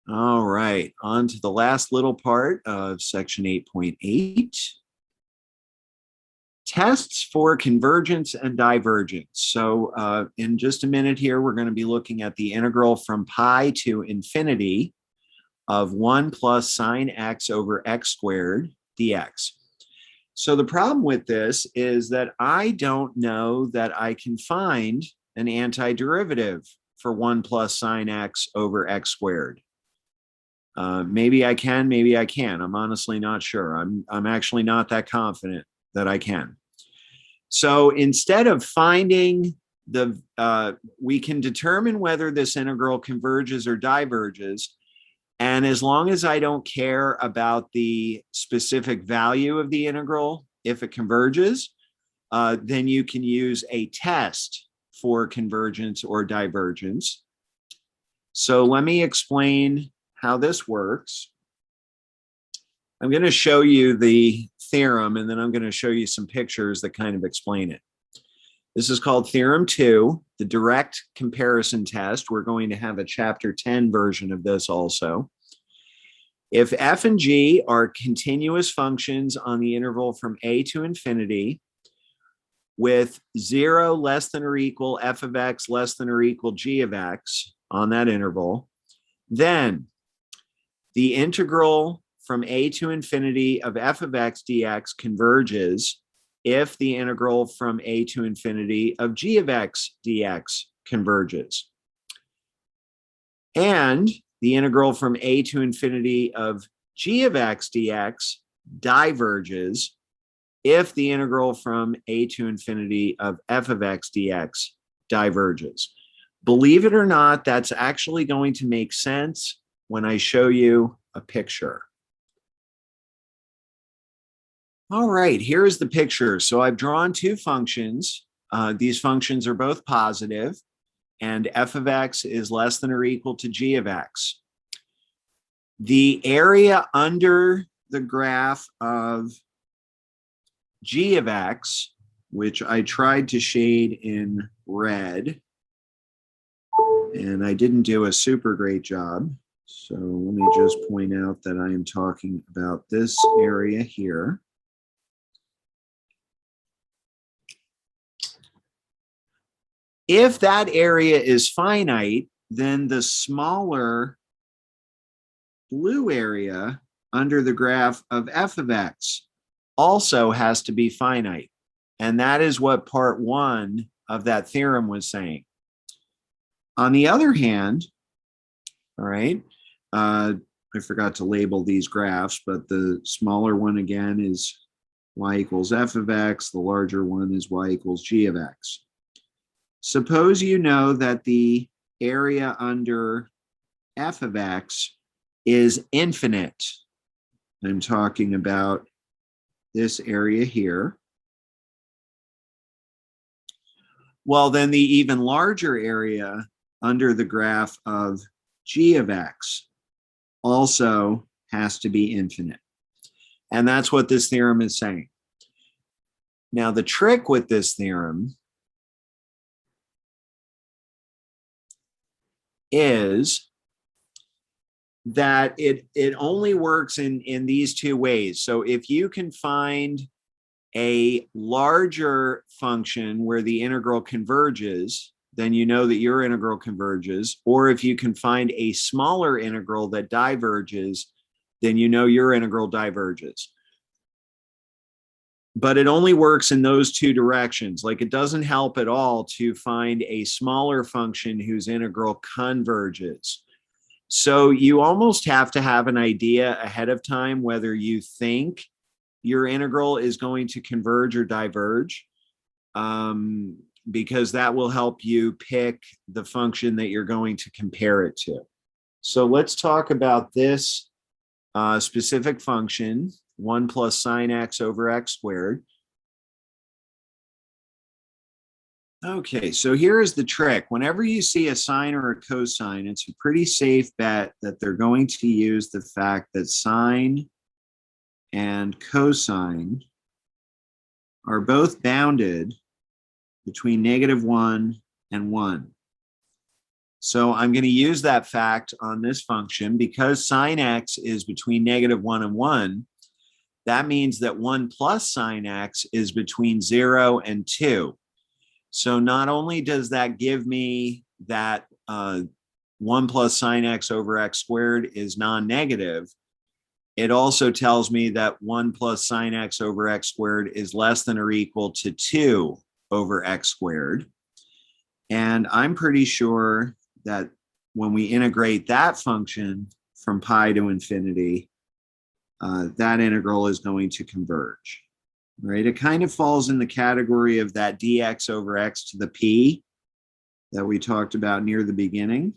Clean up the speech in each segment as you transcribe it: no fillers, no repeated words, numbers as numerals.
All right, on to the last little part of section 8.8. Tests for convergence and divergence. So in just a minute here, we're going to be looking at the integral from pi to infinity of 1 plus sine x over x squared dx. So the problem with this is that I don't know that I can find an antiderivative for 1 plus sine x over x squared. Maybe I can, maybe I can't. I'm honestly not sure. I'm actually not that confident that I can. So instead of finding we can determine whether this integral converges or diverges. And as long as I don't care about the specific value of the integral, if it converges, then you can use a test for convergence or divergence. So let me explain how this works. I'm going to show you the theorem, and then I'm going to show you some pictures that kind of explain it. This is called Theorem 2, the direct comparison test. We're going to have a chapter 10 version of this also. If f and g are continuous functions on the interval from a to infinity, with 0 less than or equal f of x less than or equal g of x on that interval, then the integral from a to infinity of f of x dx converges if the integral from a to infinity of g of x dx converges. And the integral from a to infinity of g of x dx diverges if the integral from a to infinity of f of x dx diverges. Believe it or not, that's actually going to make sense when I show you a picture. All right, here's the picture. So I've drawn two functions. These functions are both positive, and f of x is less than or equal to g of x. The area under the graph of g of x, which I tried to shade in red, and I didn't do a super great job. So let me just point out that I am talking about this area here. If that area is finite, then the smaller blue area under the graph of f of x also has to be finite. And that is what part 1 of that theorem was saying. On the other hand, all right, I forgot to label these graphs, but the smaller one again is y equals f of x. The larger one is y equals g of x. Suppose you know that the area under f of x is infinite. I'm talking about this area here. Well, then the even larger area under the graph of g of x also has to be infinite. And that's what this theorem is saying. Now, the trick with this theorem is that it only works in these two ways. So if you can find a larger function where the integral converges, then you know that your integral converges. Or if you can find a smaller integral that diverges, then you know your integral diverges. But it only works in those two directions. Like, it doesn't help at all to find a smaller function whose integral converges. So you almost have to have an idea ahead of time whether you think your integral is going to converge or diverge, because that will help you pick the function that you're going to compare it to. So let's talk about this specific function, 1 plus sine x over x squared. Okay, so here is the trick. Whenever you see a sine or a cosine, it's a pretty safe bet that they're going to use the fact that sine and cosine are both bounded between -1 and 1. So I'm going to use that fact on this function because sine x is between -1 and 1. That means that 1 plus sine x is between 0 and 2. So not only does that give me that 1 plus sine x over x squared is non-negative, it also tells me that 1 plus sine x over x squared is less than or equal to 2 over x squared. And I'm pretty sure that when we integrate that function from pi to infinity, that integral is going to converge, right? It kind of falls in the category of that dx over x to the p that we talked about near the beginning.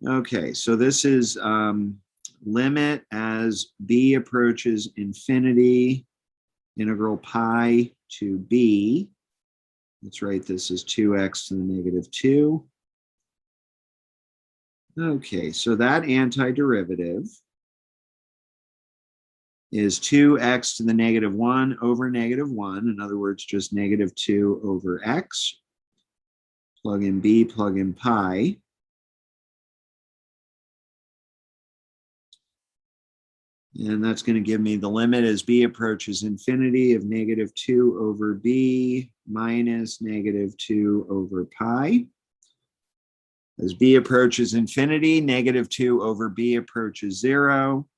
Okay, so this is limit as b approaches infinity, integral pi to b. Let's write this as 2x to the -2. Okay, so that antiderivative is 2x to the -1 over -1. In other words, just -2 over x. Plug in b, plug in pi. And that's going to give me the limit as b approaches infinity of -2 over b minus -2 over pi. As b approaches infinity, -2 over b approaches 0.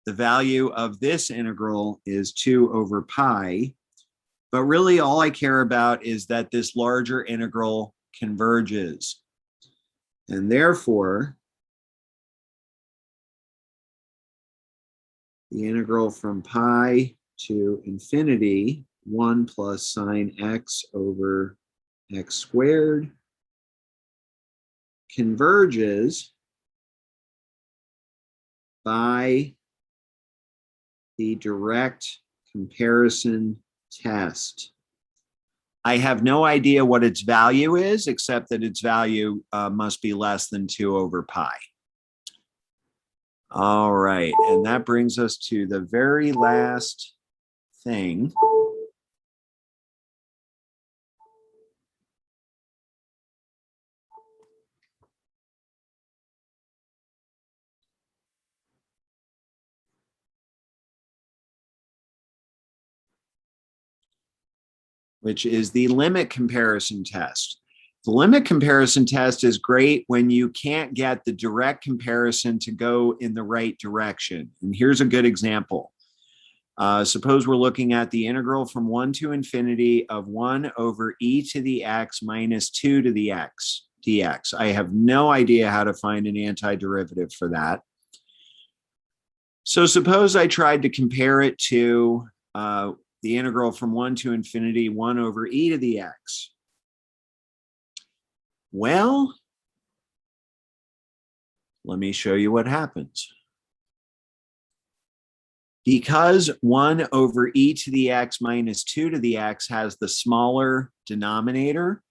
The value of this integral is 2 over pi. But really all I care about is that this larger integral converges. And therefore, the integral from pi to infinity, 1 plus sine x over x squared, converges by the direct comparison test. I have no idea what its value is, except that its value must be less than 2 over pi. All right, and that brings us to the very last thing. Which is the limit comparison test. The limit comparison test is great when you can't get the direct comparison to go in the right direction. And here's a good example. Suppose we're looking at the integral from 1 to infinity of 1 over e to the x minus 2 to the x dx. I have no idea how to find an antiderivative for that. So suppose I tried to compare it to the integral from 1 to infinity, 1 over e to the x. Well, let me show you what happens. Because 1 over e to the x minus 2 to the x has the smaller denominator,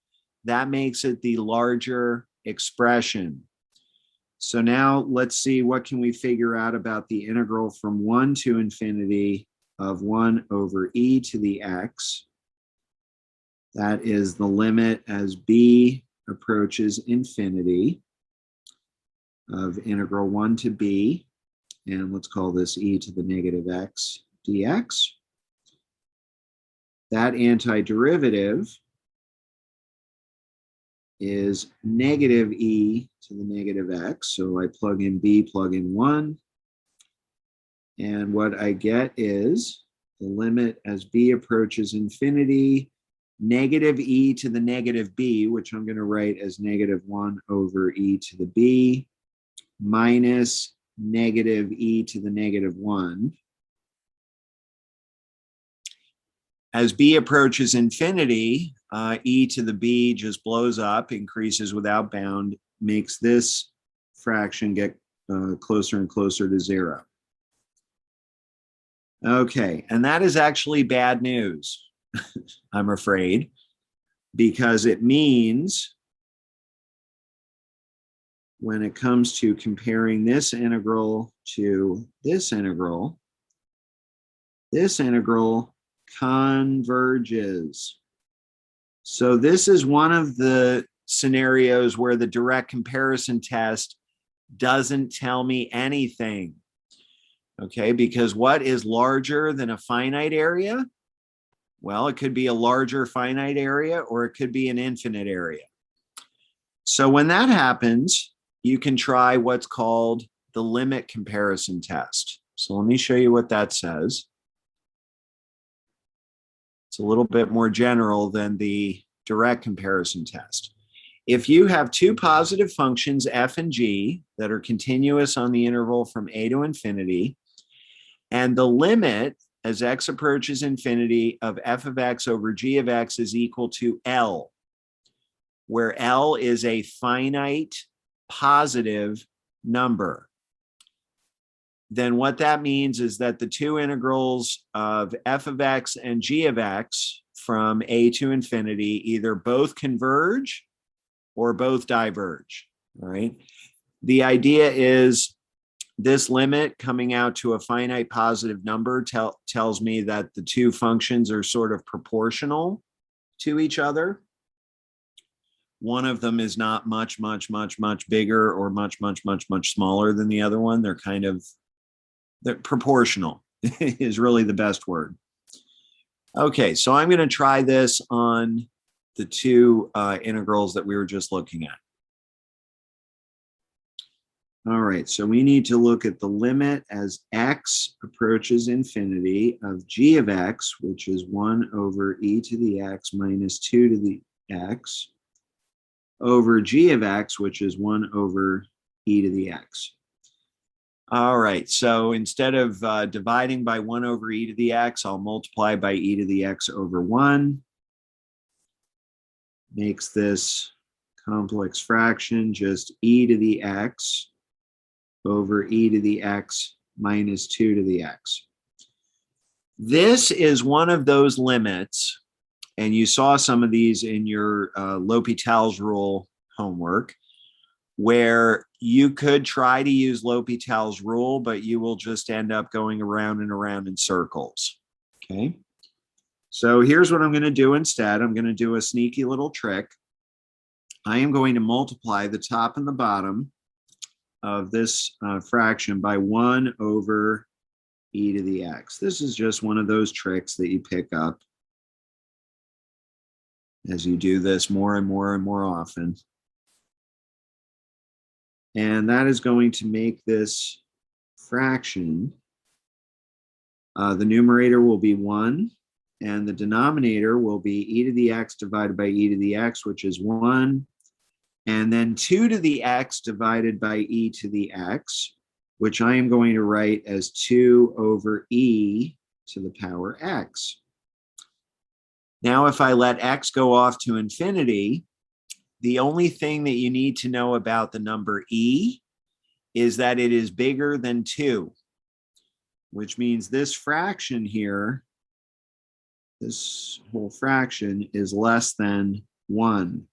that makes it the larger expression. So now let's see what can we figure out about the integral from 1 to infinity of 1 over e to the x. That is the limit as b approaches infinity of integral 1 to b. And let's call this e to the -x dx. That antiderivative is -e to the -x. So I plug in b, plug in 1. And what I get is the limit as b approaches infinity, -e to the -b, which I'm going to write as -1 over e to the b, minus -e to the -1. As b approaches infinity, e to the b just blows up, increases without bound, makes this fraction get closer and closer to 0. Okay, and that is actually bad news, I'm afraid, because it means when it comes to comparing this integral to this integral converges. So this is one of the scenarios where the direct comparison test doesn't tell me anything. Okay, because what is larger than a finite area? Well, it could be a larger finite area or it could be an infinite area. So when that happens, you can try what's called the limit comparison test. So let me show you what that says. It's a little bit more general than the direct comparison test. If you have two positive functions, f and g, that are continuous on the interval from a to infinity, and the limit as x approaches infinity of f of x over g of x is equal to L, where L is a finite positive number, then what that means is that the two integrals of f of x and g of x from a to infinity either both converge or both diverge, all right? The idea is this limit coming out to a finite positive number tells me that the two functions are sort of proportional to each other. One of them is not much bigger or much smaller than the other one. They're proportional is really the best word. Okay, so I'm going to try this on the two integrals that we were just looking at. All right, so we need to look at the limit as x approaches infinity of g of x, which is 1 over e to the x minus 2 to the x, over g of x, which is 1 over e to the x. All right, so instead of dividing by 1 over e to the x, I'll multiply by e to the x over 1. Makes this complex fraction just e to the x over e to the x minus 2 to the x. This is one of those limits, and you saw some of these in your L'Hopital's rule homework, where you could try to use L'Hopital's rule, but you will just end up going around and around in circles, okay? So here's what I'm going to do instead. I'm going to do a sneaky little trick. I am going to multiply the top and the bottom of this fraction by 1 over e to the x. This is just one of those tricks that you pick up as you do this more and more and more often. And that is going to make this fraction, the numerator will be 1, and the denominator will be e to the x divided by e to the x, which is 1, and then 2 to the x divided by e to the x, which I am going to write as 2 over e to the power x. Now, if I let x go off to infinity, the only thing that you need to know about the number e is that it is bigger than 2, which means this fraction here, this whole fraction is less than 1.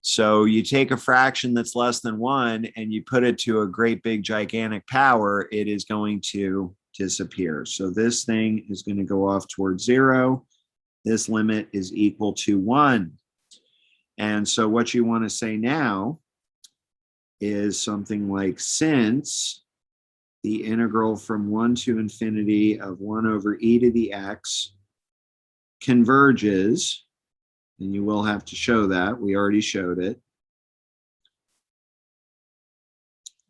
So you take a fraction that's less than 1 and you put it to a great big gigantic power, it is going to disappear. So this thing is going to go off towards 0. This limit is equal to 1. And so what you want to say now is something like, since the integral from 1 to infinity of 1 over e to the x converges, and you will have to show that, we already showed it,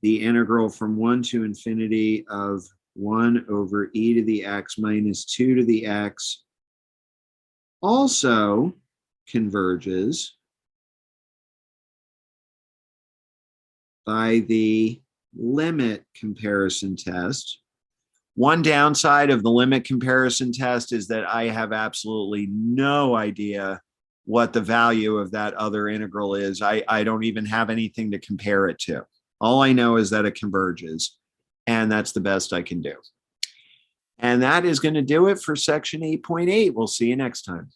the integral from 1 to infinity of 1 over e to the x minus 2 to the x also converges by the limit comparison test. One downside of the limit comparison test is that I have absolutely no idea what the value of that other integral is. I don't even have anything to compare it to. All I know is that it converges, and that's the best I can do. And that is going to do it for section 8.8. We'll see you next time.